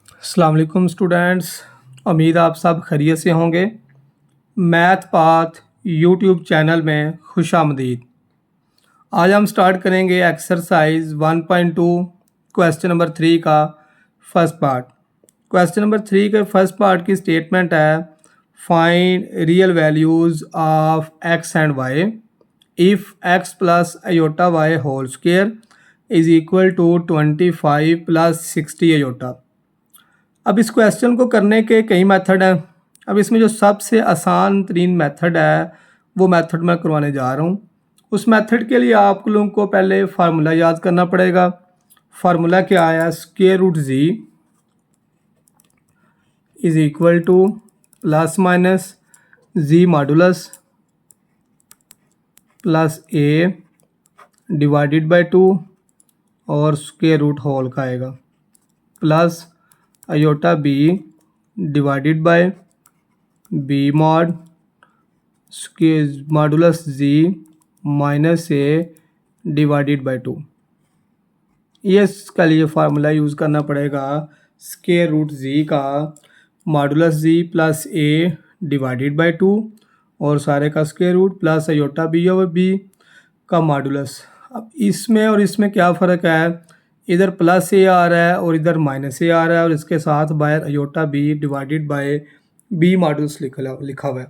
अस्सलाम वालेकुम स्टूडेंट्स। उम्मीद आप सब खैरियत से होंगे। मैथ पाथ यूट्यूब चैनल में खुशामदीद। आज हम स्टार्ट करेंगे एक्सरसाइज 1.2 क्वेश्चन नंबर 3 का फर्स्ट पार्ट। क्वेश्चन नंबर 3 के फर्स्ट पार्ट की स्टेटमेंट है find real values of x and y if x plus iota y whole square is equal to 25 plus 60 iota. अब इस क्वेश्चन को करने के कई मेथड हैं। अब इसमें जो सबसे आसान तरीन मेथड है वो मेथड मैं करवाने जा रहा हूँ। उस मेथड के लिए आप लोगों को पहले फार्मूला याद करना पड़ेगा। फार्मूला क्या आया, square root ji is equal to plus minus ji modulus plus A divided by 2 और स्क्वायर रूट होल का आएगा plus iota B divided by b mod modulus ji minus a divided by 2। ये इसका लिए formula use करना पड़ेगा square root जी का modulus z plus A divided by 2 और सारे का square root plus iota b और बी का मॉडुलस। अब इसमें और इसमें क्या फ़र्क है, इधर प्लस ए आ रहा है और इधर माइनस ए आ रहा है और इसके साथ by iota B divided by B modulus लिखा हुआ है।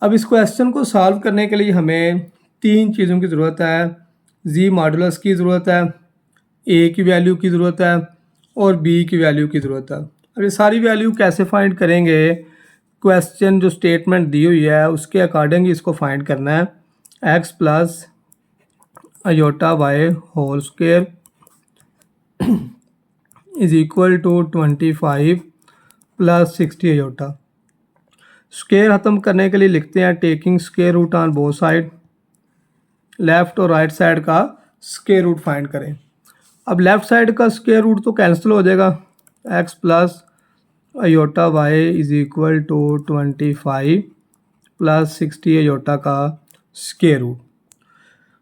अब इस क्वेश्चन को सॉल्व करने के लिए हमें तीन चीज़ों की ज़रूरत है। जी मॉडुलस की ज़रूरत है, ए की वैल्यू की ज़रूरत है और बी की वैल्यू की ज़रूरत है। अब ये सारी वैल्यू कैसे फाइंड करेंगे, क्वेश्चन जो स्टेटमेंट दी हुई है उसके अकॉर्डिंग इसको फाइंड करना है। X plus iota y whole square is equal to 25 plus 60 iota. Square ख़त्म करने के लिए लिखते हैं taking square root on both side. Left और राइट साइड का स्क्वायर रूट फाइंड करें। अब लेफ़्ट साइड का स्क्वायर रूट तो कैंसिल हो जाएगा। X plus iota y is equal to 25 plus 60 iota का स्क्वायर रूट।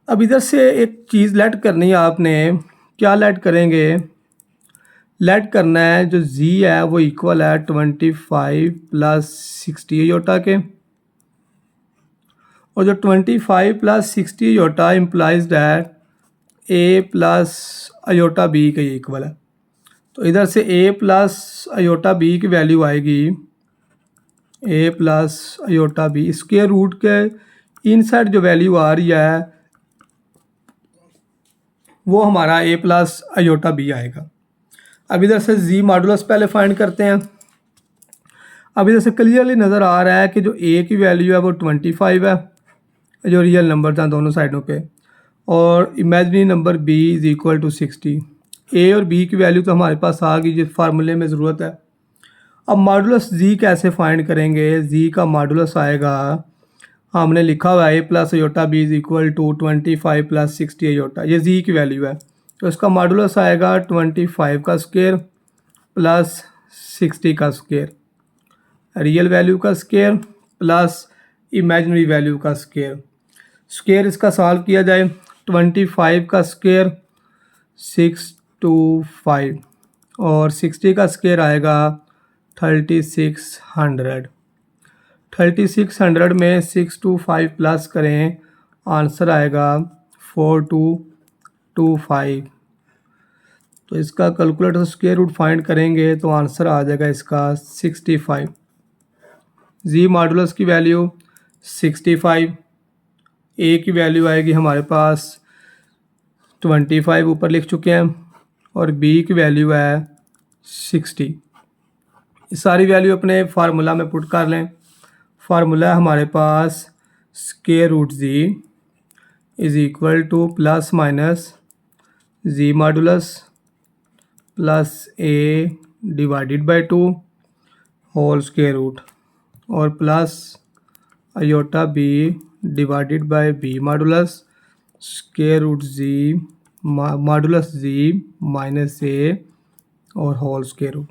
अब इधर से एक चीज़ लेट करनी है आपने। क्या लेट करेंगे, लेट करना है जो z है वो इक्वल है 25 प्लस 60 अयोटा के, और जो 25 plus 60 iota implies that a plus iota b के इक्वल है। तो इधर से a प्लस अयोटा b की वैल्यू आएगी a plus iota b। Square root के इनसाइड जो वैल्यू आ रही है वो हमारा a प्लस अयोटा b आएगा। अब इधर से जी मॉडुलस पहले फाइंड करते हैं। अब इधर से क्लियरली नज़र आ रहा है कि जो a की वैल्यू है वो 25 है, जो रियल नंबर था दोनों साइडों पे, और imaginary number b is equal to 60। a और b की वैल्यू तो हमारे पास आ गई जिस फार्मूले में ज़रूरत है। अब मॉडुलस जी कैसे फाइंड करेंगे, जी का मॉडुलस आएगा, हमने लिखा हुआ है a plus iota b is equal to 25 plus 60 iota, ये जी की वैल्यू है तो इसका मॉडुलस आएगा 25 का स्क्वायर प्लस 60 का स्क्वायर, रियल वैल्यू का स्क्वायर प्लस इमेजिनरी वैल्यू का स्क्वायर। स्क्वायर इसका सॉल्व किया जाए, 25 का स्क्वायर 625 और 60 का स्क्वायर आएगा 3600। 3600 में 625 प्लस करें, आंसर आएगा 4225। तो इसका कैलकुलेटर स्क्वायर रूट फाइंड करेंगे तो आंसर आ जाएगा इसका 65। जी मॉडुलस की वैल्यू 65, ए की वैल्यू आएगी हमारे पास 25 ऊपर लिख चुके हैं और बी की वैल्यू है 60। ये सारी वैल्यू अपने फार्मूला में पुट कर लें। फार्मूला है हमारे पास square root ji is equal to plus minus ji modulus plus A divided by 2 whole square root और plus iota B divided by B modulus square root Z modulus ji minus A और whole square root.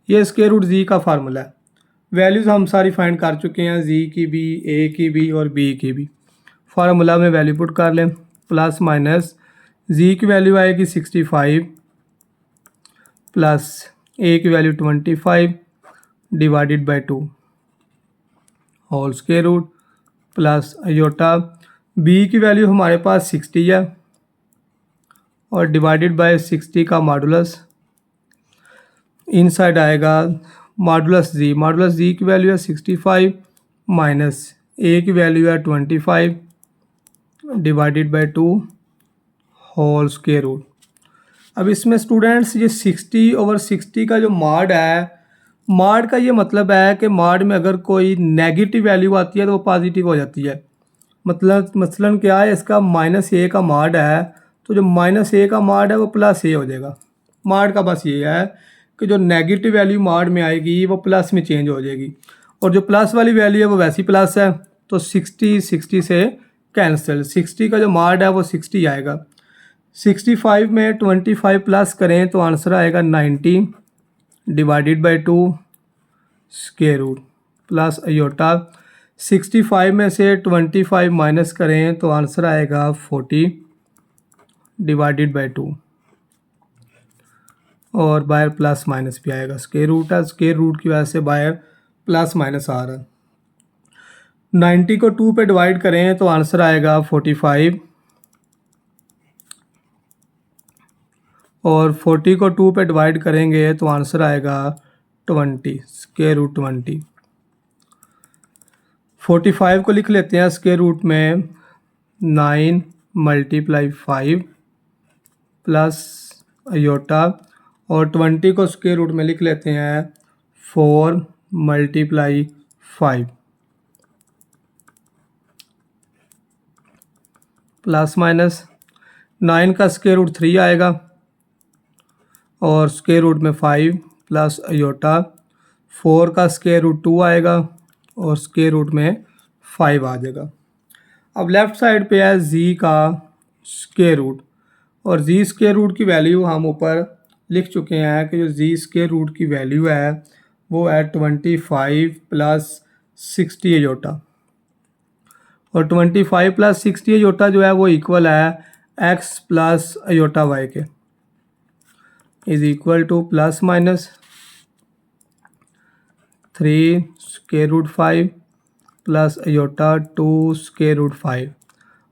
ये square root जी का formula है। Values हम सारी find कर चुके हैं, जी की भी, ए की भी और बी की भी। फार्मूला में वैल्यू पुट कर लें, प्लस माइनस जी की वैल्यू आएगी 65 प्लस ए की value 25 divided by 2 whole square root plus iota b की वैल्यू हमारे पास 60 है और डिवाइडेड बाय 60 का मॉडुलस इनसाइड आएगा मॉडुलस जी की वैल्यू है 65 माइनस ए की वैल्यू है 25 divided by 2 whole square root. अब इसमें स्टूडेंट्स ये 60/60 का जो मॉड है, मॉड का ये मतलब है कि मॉड में अगर कोई नेगेटिव वैल्यू आती है तो वो पॉजिटिव हो जाती है। मतलब मसलन क्या है, इसका -a का मॉड है तो जो -a का मॉड है वो +a हो जाएगा। मॉड का बस ये है कि जो नेगेटिव वैल्यू मॉड में आएगी वो प्लस में चेंज हो जाएगी और जो प्लस वाली वैल्यू है वो वैसी प्लस है। तो 60 से कैंसिल, 60 का जो मॉड है वो 60 आएगा। 65 में 25 प्लस करें तो आंसर आएगा 90 divided by 2 square root plus iota. 65 में से 25 माइनस करें तो आंसर आएगा 40 डिवाइडेड बाई 2 और बाहर प्लस माइनस भी आएगा। स्क्वायर रूट है, स्क्वायर रूट की वजह से बाहर प्लस माइनस आ रहा है। 90 को 2 पे डिवाइड करें तो आंसर आएगा 45 और 40 को 2 पे डिवाइड करेंगे तो आंसर आएगा 20 स्क्वायर रूट 20। 45 को लिख लेते हैं स्क्वायर रूट में 9 मल्टीप्लाई 5 प्लस आयोटा और 20 को स्क्वायर रूट में लिख लेते हैं 4 मल्टीप्लाई 5 प्लस माइनस 9 का स्क्वायर रूट 3 आएगा और स्क्वायर रूट में 5 प्लस आयोटा। 4 का स्क्वायर रूट 2 आएगा और स्क्वायर रूट में 5 आ जाएगा। अब लेफ़्ट साइड पे है जी का स्क्वायर रूट और जी स्क्वायर रूट की वैल्यू हम ऊपर लिख चुके हैं कि जो जी स्क्वायर रूट की वैल्यू है वो है 25 प्लस 60 आयोटा और 25 प्लस 60 आयोटा जो है वो इक्वल है x प्लस आयोटा y के is equal to plus minus 3 square root 5 plus iota 2 square root 5।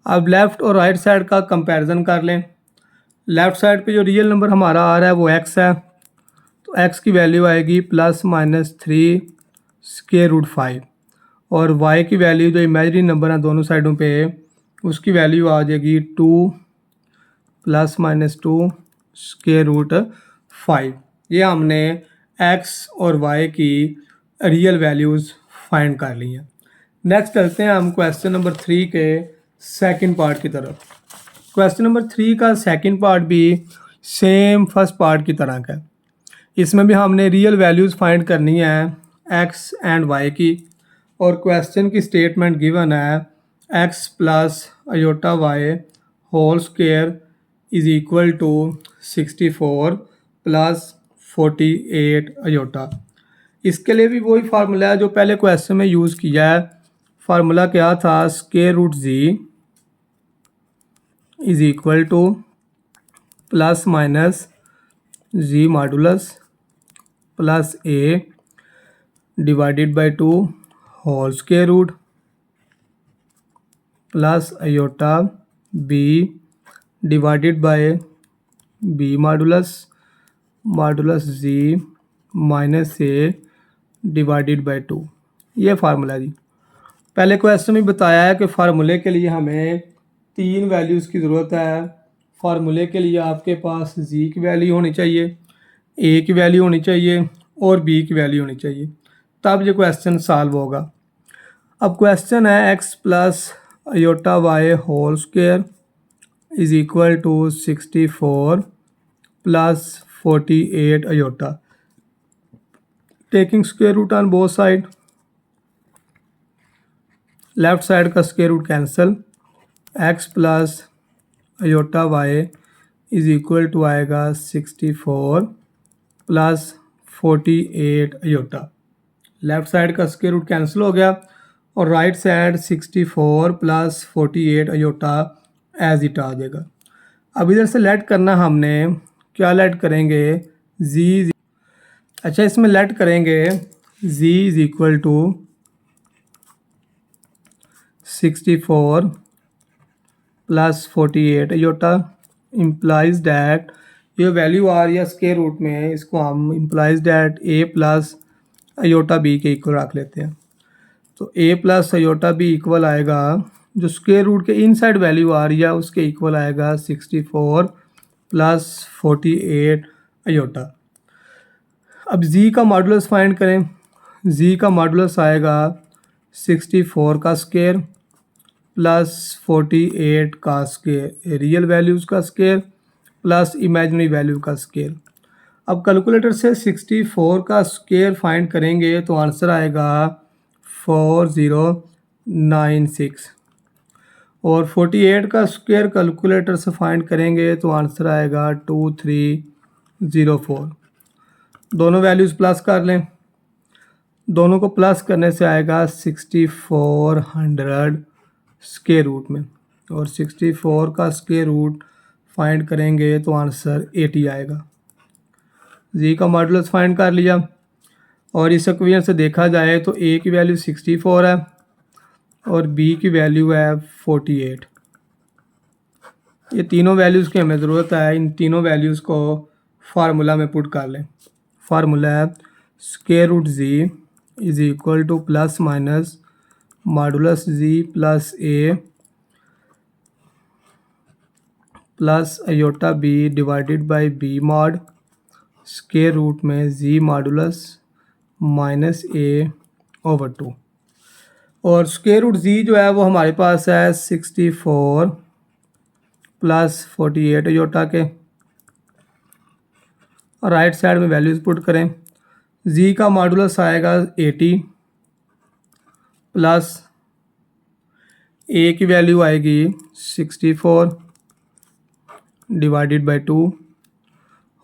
अब लेफ़्ट और राइट साइड का कंपैरिजन कर लें। लेफ़्ट साइड पे जो रियल नंबर हमारा आ रहा है वो x है तो x की वैल्यू आएगी प्लस माइनस 3 स्क्वायर रूट 5 और y की वैल्यू जो इमेजिनरी नंबर है दोनों साइडों पे उसकी वैल्यू आ जाएगी 2 प्लस माइनस 2 स्क्वायर रूट 5। ये हमने x और y की रियल वैल्यूज़ फाइंड कर ली हैं। नेक्स्ट चलते हैं हम क्वेश्चन नंबर 3 के सेकंड पार्ट की तरफ। क्वेश्चन नंबर 3 का सेकंड पार्ट भी सेम फर्स्ट पार्ट की तरह का है। इसमें भी हमने रियल वैल्यूज़ फाइंड करनी है x एंड y की और क्वेश्चन की स्टेटमेंट गिवन है x plus iota y whole square is equal to 64 plus 48 iota. इसके लिए भी वही फार्मूला है जो पहले क्वेश्चन में यूज़ किया है। फार्मूला क्या था, square root z is equal to plus minus ji modulus plus A divided by 2 whole square root plus iota b divided by B modulus ji minus a divided by 2। ये formula जी पहले question में बताया है कि फार्मूले के लिए हमें 3 वैल्यूज़ की ज़रूरत है। फार्मूले के लिए आपके पास जी की वैल्यू होनी चाहिए, ए की वैल्यू होनी चाहिए और बी की वैल्यू होनी चाहिए, तब ये क्वेश्चन सॉल्व होगा। अब क्वेश्चन है x plus iota y whole square is equal to 64 plus 48 iota. Taking square root on both side, left side का square root cancel, x plus iota y is equal to आएगा 64 plus 48 iota. Left side का square root cancel हो गया और right side 64 plus 48 iota as it आ जाएगा। अब इधर से लेट करना हमने क्या लेट करेंगे जी अच्छा, इसमें लेट करेंगे z is equal to 64 plus 48 iota implies that ये वैल्यू आ रही है स्क्वायर रूट में, इसको हम implies that a plus iota b के इक्वल रख लेते हैं। तो a plus iota b equal आएगा, जो स्क्वायर रूट के इनसाइड वैल्यू आ रही है उसके इक्वल आएगा 64 प्लस 48 अयोटा। अब z का मॉडुलस फाइंड करें। z का मॉडुलस आएगा 64 का स्क्वायर प्लस 48 का स्क्वायर, रियल वैल्यूज़ का स्क्वायर प्लस इमेजिनरी वैल्यू का स्क्वायर। अब कैलकुलेटर से 64 का स्क्वायर फाइंड करेंगे तो आंसर आएगा 4096 और 48 का स्क्वायर कैलकुलेटर से फाइंड करेंगे तो आंसर आएगा 2304। दोनों वैल्यूज़ प्लस कर लें, दोनों को प्लस करने से आएगा 6400 स्क्वायर रूट में, और 64 का स्क्वायर रूट फाइंड करेंगे तो आंसर 80 आएगा। जी का मॉडुलस फाइंड कर लिया, और इस इक्वेशन से देखा जाए तो ए की वैल्यू 64 है और बी की वैल्यू है 48। ये तीनों वैल्यूज़ की हमें ज़रूरत है, इन तीनों वैल्यूज़ को फार्मूला में पुट कर लें। फार्मूला है square root ji is equal to plus minus modulus z plus a plus iota B divided by b mod square root में z modulus minus a over 2। और स्क्वायर रूट जी जो है वो हमारे पास है 64 प्लस 48 अयोटा के, और राइट साइड में वैल्यूज़ पुट करें। जी का मॉडुलस आएगा 80 प्लस ए की वैल्यू आएगी 64 डिवाइडेड बाई 2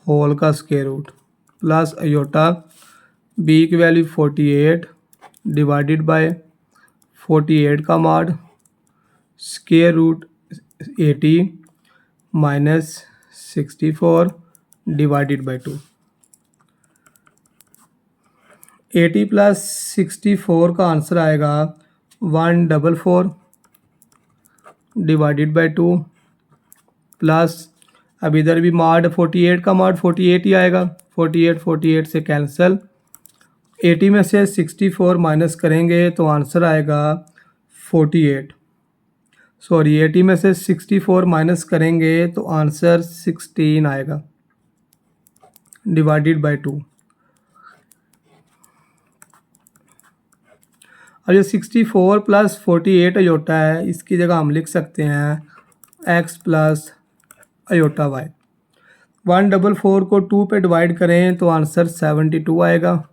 होल का square root plus iota b की वैल्यू 48 डिवाइडेड बाय 48 का mod square root 80 minus 64 divided by 2। 80 plus 64 का आंसर आएगा 144 डिवाइडेड बाय 2 प्लस, अब इधर भी मॉड 48 का मॉड 48 ही आएगा, 48 से कैंसिल, 80 में से 64 माइनस करेंगे तो आंसर आएगा 48। सॉरी 80 में से 64 माइनस करेंगे तो आंसर 16 आएगा डिवाइडेड बाय 2। और ये 64 प्लस 48 अयोटा है, इसकी जगह हम लिख सकते हैं x प्लस अयोटा y। 144 को 2 पे डिवाइड करें तो आंसर 72 आएगा,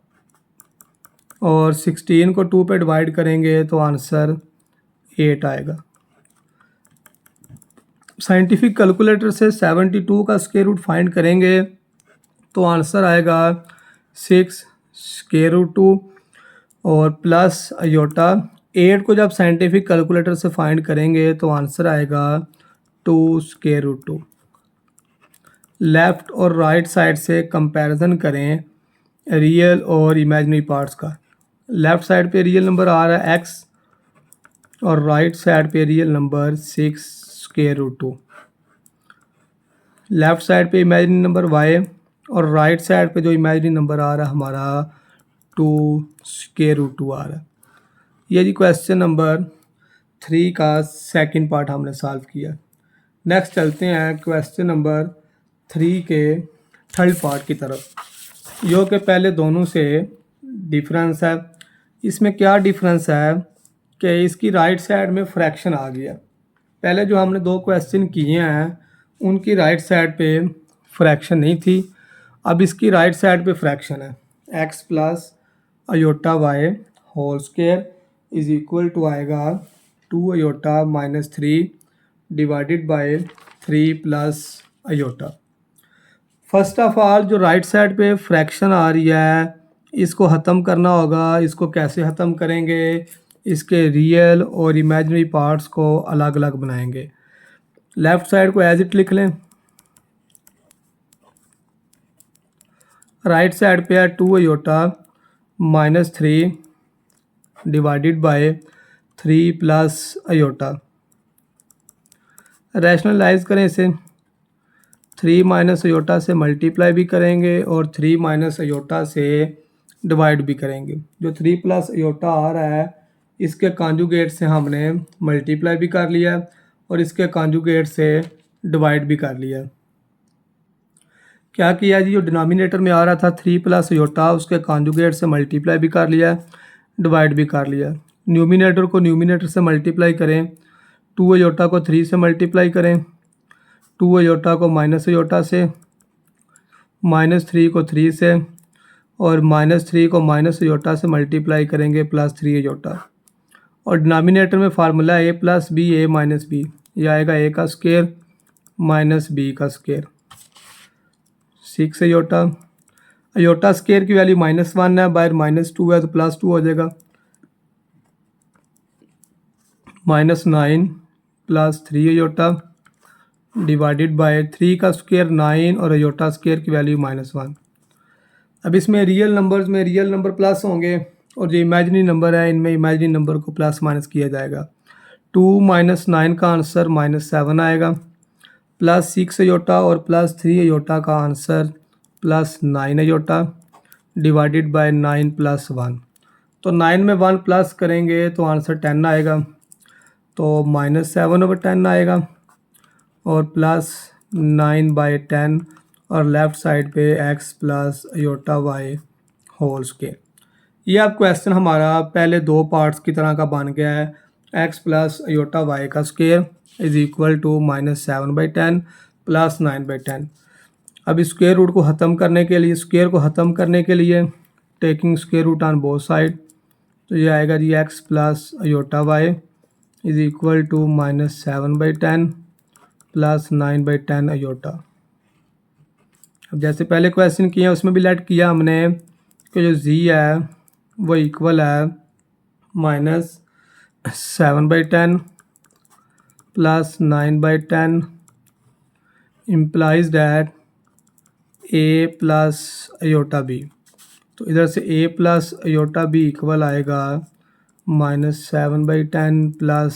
और 16 को 2 पे डिवाइड करेंगे तो आंसर 8 आएगा। साइंटिफिक कैलकुलेटर से 72 का स्क्वायर रूट फाइंड करेंगे तो आंसर आएगा 6 स्क्वायर रूट 2 और प्लस अयोटा 8 को जब साइंटिफिक कैलकुलेटर से फाइंड करेंगे तो आंसर आएगा 2 स्क्वायर रूट 2। लेफ़्ट और राइट साइड से कंपैरिजन करें रियल और इमेजिनरी पार्ट्स का। लेफ़्ट साइड पे रियल नंबर आ रहा है x और राइट साइड पे real number 6 square root 2। Left side पे इमेजिनरी नंबर y और राइट साइड पे जो इमेजिनरी नंबर आ रहा है हमारा 2 स्क्वायर रूट 2 आ रहा है। ये जी क्वेश्चन नंबर 3 का सेकंड पार्ट हमने सॉल्व किया। नेक्स्ट चलते हैं क्वेश्चन नंबर 3 के थर्ड पार्ट की तरफ, जो कि पहले दोनों से डिफरेंस है। इसमें क्या डिफरेंस है कि इसकी राइट साइड में फ्रैक्शन आ गया। पहले जो हमने दो क्वेश्चन किए हैं उनकी राइट साइड पे फ्रैक्शन नहीं थी, अब इसकी राइट साइड पे फ्रैक्शन है। x plus iota y whole square is equal to आएगा 2 iota minus 3 divided by 3 plus iota. First of all जो राइट साइड पे फ्रैक्शन आ रही है इसको ख़त्म करना होगा। इसको कैसे ख़त्म करेंगे, इसके रियल और इमेजिनरी पार्ट्स को अलग अलग बनाएंगे। लेफ़्ट साइड को एज इट लिख लें, राइट साइड पे है 2 iota minus 3 divided by 3 plus iota. Rationalise करें इसे, 3 माइनस अयोटा से मल्टीप्लाई भी करेंगे और 3 माइनस अयोटा से डिवाइड भी करेंगे। जो 3 प्लस अयोटा आ रहा है इसके कॉन्जुगेट से हमने मल्टीप्लाई भी कर लिया और इसके कॉन्जुगेट से डिवाइड भी कर लिया। क्या किया जी, जो डिनोमिनेटर में आ रहा था 3 प्लस अयोटा उसके कॉन्जुगेट से मल्टीप्लाई भी कर लिया, डिवाइड भी कर लिया। न्यूमिनेटर को न्यूमिनेटर से मल्टीप्लाई करें, 2 अयोटा को 3 से मल्टीप्लाई करें, 2 अयोटा को माइनस अयोटा से, माइनस 3 को 3 से और माइनस 3 को माइनस अयोटा से मल्टीप्लाई करेंगे प्लस 3 अयोटा। और डिनोमिनेटर में फार्मूला ए प्लस बी ए माइनस बी, यह आएगा ए का स्क्वायर माइनस बी का स्क्वायर। 6 अयोटा, अयोटा स्क्वायर की वैल्यू -1 है, बाहर -2 है तो +2 हो जाएगा। -9 प्लस 3 अयोटा डिवाइडेड बाय 3 का स्क्वायर 9 और अयोटा स्क्वायर की वैल्यू -1। अब इसमें रियल नंबर प्लस होंगे और जो इमेजिनरी नंबर है इनमें इमेजिनरी नंबर को प्लस माइनस किया जाएगा। 2 माइनस 9 का आंसर -7 आएगा, प्लस 6 अयोटा और प्लस 3 अयोटा का answer plus 9 iota divided by 9 plus 1। तो 9 में 1 प्लस करेंगे तो आंसर 10 आएगा, तो -7/10 आएगा और प्लस 9/10 और लेफ़्ट साइड पे x plus iota y whole square. ये अब क्वेश्चन हमारा पहले 2 पार्ट्स की तरह का बन गया है। x प्लस अयोटा y का square is equal to -7/10 plus 9/10। अब इस स्क्वायर रूट को ख़त्म करने के लिए taking square root on both side, तो ये आएगा जी x plus iota y is equal to -7/10 plus 9/10 iota. अब जैसे पहले क्वेश्चन किए हैं उसमें भी लेट किया हमने कि जो z है वो इक्वल है -7/10 plus 9/10 implies that a plus iota b। तो इधर से a plus iota b equal आएगा -7/10 प्लस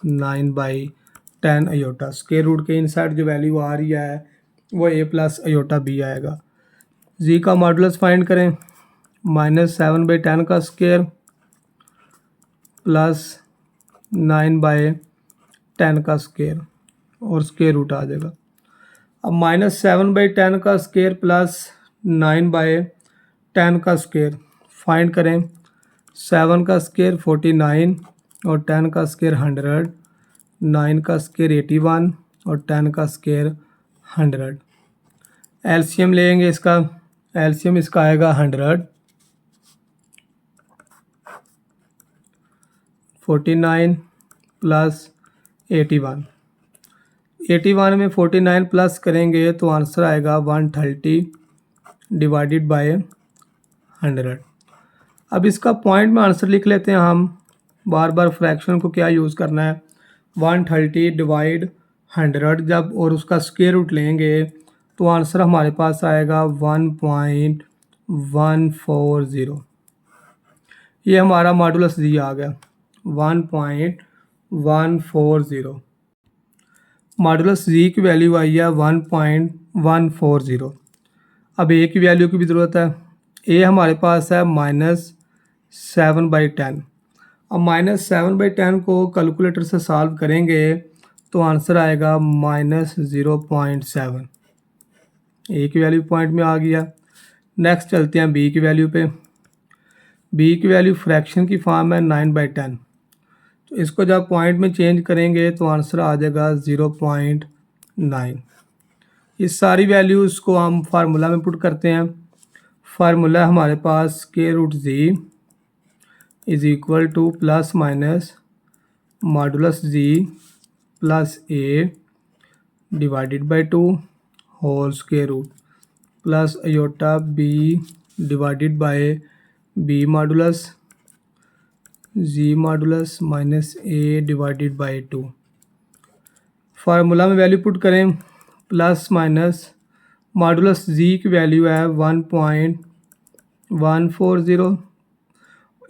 9/10 अयोटा। स्क्वायर रूट के इनसाइड जो वैल्यू आ रही है वो a प्लस अयोटा b आएगा। z का मॉडुलस फाइंड करें, -7/10 का स्क्वायर प्लस 9/10 का स्क्वायर और स्क्वायर रूट आ जाएगा। अब -7/10 का स्क्वायर प्लस 9/10 का स्क्वायर फाइंड करें। 7 का स्क्वायर 49 और 10 का स्क्वायर 100, 9 का स्क्वायर 81 और 10 का स्क्वायर 100। एलसीएम लेंगे इसका, एलसीएम इसका आएगा 100, 49 प्लस 81। 81 में 49 प्लस करेंगे तो आंसर आएगा 130 डिवाइडेड बाय 100। अब इसका पॉइंट में आंसर लिख लेते हैं हम, बार बार फ्रैक्शन को क्या यूज़ करना है। 130 डिवाइड 100 जब और उसका स्क्वायर रूट लेंगे तो आंसर हमारे पास आएगा 1.140। ये हमारा मॉडुलस जी आ गया 1.140। मॉडुलस जी की वैल्यू आई है 1.140। अब ए की वैल्यू की भी ज़रूरत है। ए हमारे पास है -7/10। अब -7/10 को कैलकुलेटर से सॉल्व करेंगे तो आंसर आएगा -0.7। ए की वैल्यू पॉइंट में आ गया। नेक्स्ट चलते हैं बी की वैल्यू पे। बी की वैल्यू फ्रैक्शन की फॉर्म है 9/10, तो इसको जब पॉइंट में चेंज करेंगे तो आंसर आ जाएगा 0.9। इस सारी वैल्यूज़ को हम फार्मूला में पुट करते हैं। फार्मूला हमारे पास square root ji is equal to plus minus modulus z plus A divided by 2 whole square root plus iota B divided by B modulus z modulus minus a divided by 2। Formula में value put करें, plus minus modulus z की value है 1.140,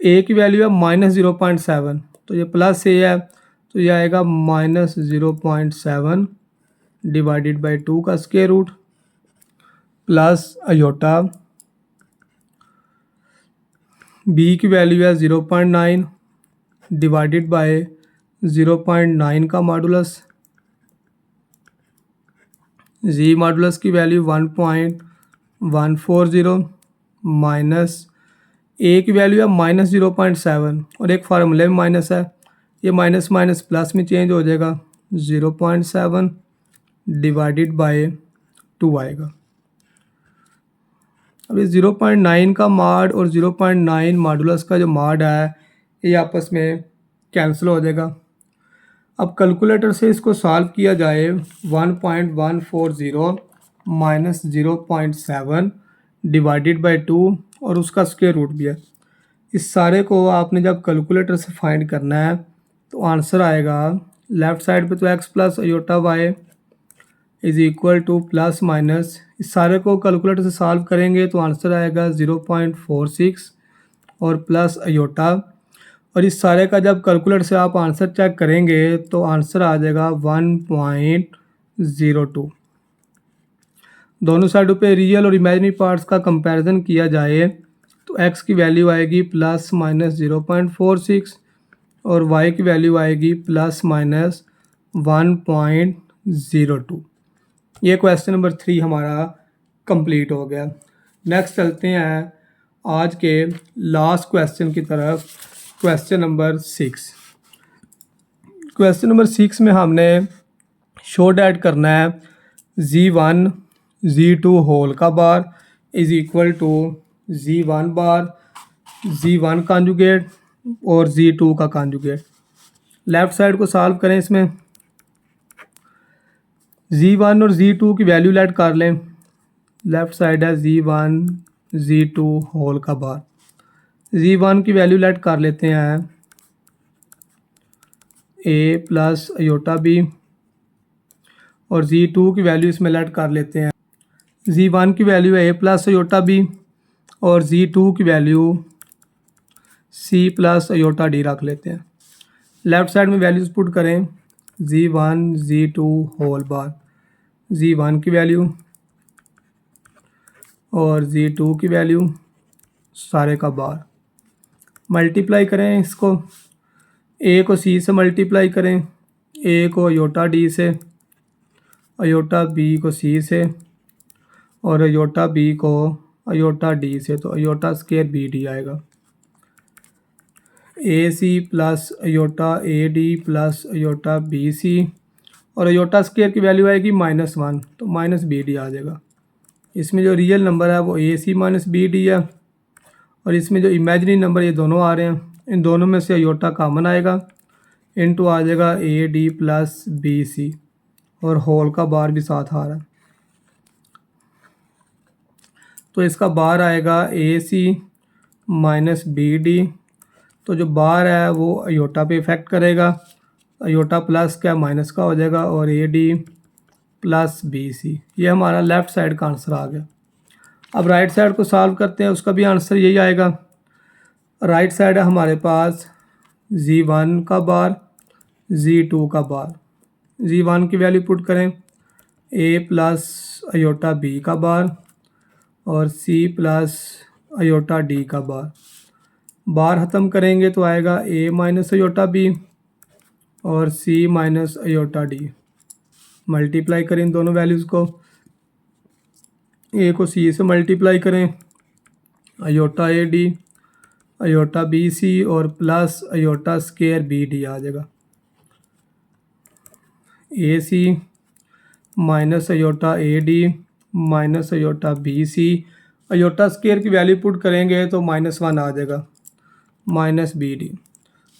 ए की value है -0.7, तो ये plus ए है तो ये आएगा -0.7 डिवाइडेड बाई 2 का square root plus iota, b की वैल्यू है 0.9 डिवाइडेड बाय 0.9 का मॉडुलस, जी मॉडुलस की वैल्यू 1.140 माइनस ए की वैल्यू है -0.7 और एक फार्मूले में माइनस है, ये माइनस माइनस प्लस में चेंज हो जाएगा, 0.7 डिवाइडेड बाय 2 आएगा। अब इस 0.9 का मॉड और 0.9 मॉडुलस का जो मॉड है ये आपस में कैंसिल हो जाएगा। अब कैलकुलेटर से इसको सॉल्व किया जाए, 1.140 माइनस 0.7 डिवाइडेड बाई 2 और उसका स्क्वायर रूट भी है। इस सारे को आपने जब कैलकुलेटर से फाइंड करना है तो आंसर आएगा, लेफ़्ट साइड पे तो x plus iota y is equal to plus minus, इस सारे को कैलकुलेटर से सॉल्व करेंगे तो आंसर आएगा 0.46 और प्लस अयोटा, और इस सारे का जब कैलकुलेटर से आप आंसर चेक करेंगे तो आंसर आ जाएगा 1.02। दोनों साइडों पे रियल और इमेजिनरी पार्ट्स का कंपैरिजन किया जाए तो x की वैल्यू आएगी प्लस माइनस 0.46 और y की वैल्यू आएगी प्लस माइनस 1.02। ये क्वेश्चन नंबर 3 हमारा कंप्लीट हो गया। नेक्स्ट चलते हैं आज के लास्ट क्वेश्चन की तरफ, क्वेश्चन नंबर 6। क्वेश्चन नंबर 6 में हमने शो ऐड करना है z1 z2 होल का bar is equal to z1 bar z1 conjugate और z2 का कॉन्जुगेट। लेफ़्ट साइड को सॉल्व करें, इसमें z1 और z2 की वैल्यू लेट कर लें। लेफ़्ट साइड है z1 z2 होल का बार, z1 की वैल्यू लेट कर लेते हैं a प्लस अयोटा b और z2 की वैल्यू इसमें लेट कर लेते हैं, z1 की वैल्यू है a प्लस अयोटा b और z2 की value c plus iota d रख लेते हैं। लेफ़्ट साइड में वैल्यूज़ पुट करें, z1 z2 whole bar, z1 की वैल्यू और z2 की वैल्यू सारे का बार, मल्टीप्लाई करें इसको, a को c से मल्टीप्लाई करें, a को अयोटा d से, अयोटा b को c से और अयोटा b को अयोटा d से, तो अयोटा स्क्वायर बी डी आएगा। A c plus iota a d plus iota b c और अयोटा स्क्वायर की वैल्यू आएगी -1, तो माइनस बी डी आ जाएगा। इसमें जो रियल नंबर है वो ए सी माइनस बी डी है और इसमें जो इमेजिनरी नंबर ये दोनों आ रहे हैं, इन दोनों में से अयोटा कॉमन आएगा, इनटू आ जाएगा a d plus b c और होल का बार भी साथ आ रहा है, तो इसका बार आएगा a c minus b D, तो जो बार है वो अयोटा पे इफेक्ट करेगा, अयोटा प्लस क्या माइनस का हो जाएगा और a d plus b c, ये हमारा लेफ़्ट साइड का आंसर आ गया। अब राइट साइड को सॉल्व करते हैं, उसका भी आंसर यही आएगा। राइट साइड है हमारे पास z1 का बार z2 का बार, z1 की वैल्यू पुट करें a प्लस अयोटा b का बार और c प्लस अयोटा d का बार ख़त्म करेंगे तो आएगा a माइनस अयोटा b और c minus iota d, multiply करें इन दोनों वैल्यूज़ को, a को c से मल्टीप्लाई करें, iota a d iota b c और plus iota square b d आ जाएगा। A c minus iota a d minus iota b c, iota square की वैल्यू पुट करेंगे तो -1 आ जाएगा, माइनस बी डी।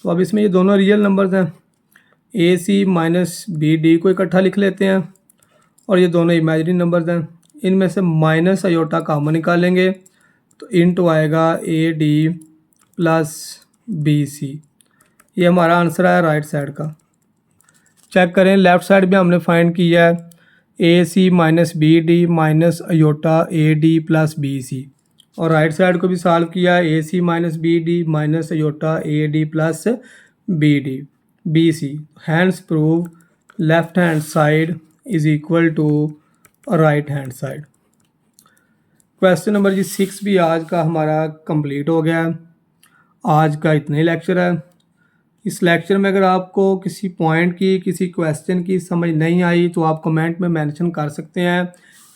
तो अब इसमें ये दोनों रियल नंबर्स हैं, ए सी माइनस बी डी को इकट्ठा लिख लेते हैं और ये दोनों इमेजिनरी नंबर्स हैं, इनमें से माइनस अयोटा कॉमन निकालेंगे तो इनटू आएगा a d plus b c, ये हमारा आंसर है राइट साइड का। चेक करें लेफ़्ट साइड भी हमने फाइंड किया है, a c minus b d minus iota a d plus b c, और राइट साइड को भी सॉल्व किया, a c minus b d minus iota a d plus b d b c. Hence prove left hand side is equal to right hand side. Question number जी 6 भी आज का हमारा complete हो गया। आज का इतना ही लेक्चर है। इस लेक्चर में अगर आपको किसी पॉइंट की, किसी क्वेश्चन की समझ नहीं आई तो आप कमेंट में मेंशन कर सकते हैं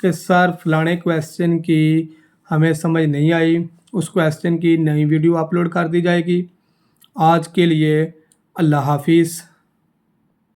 कि सर फलाने क्वेश्चन की हमें समझ नहीं आई, उस क्वेश्चन की नई वीडियो अपलोड कर दी जाएगी। आज के लिए अल्लाह हाफिज़।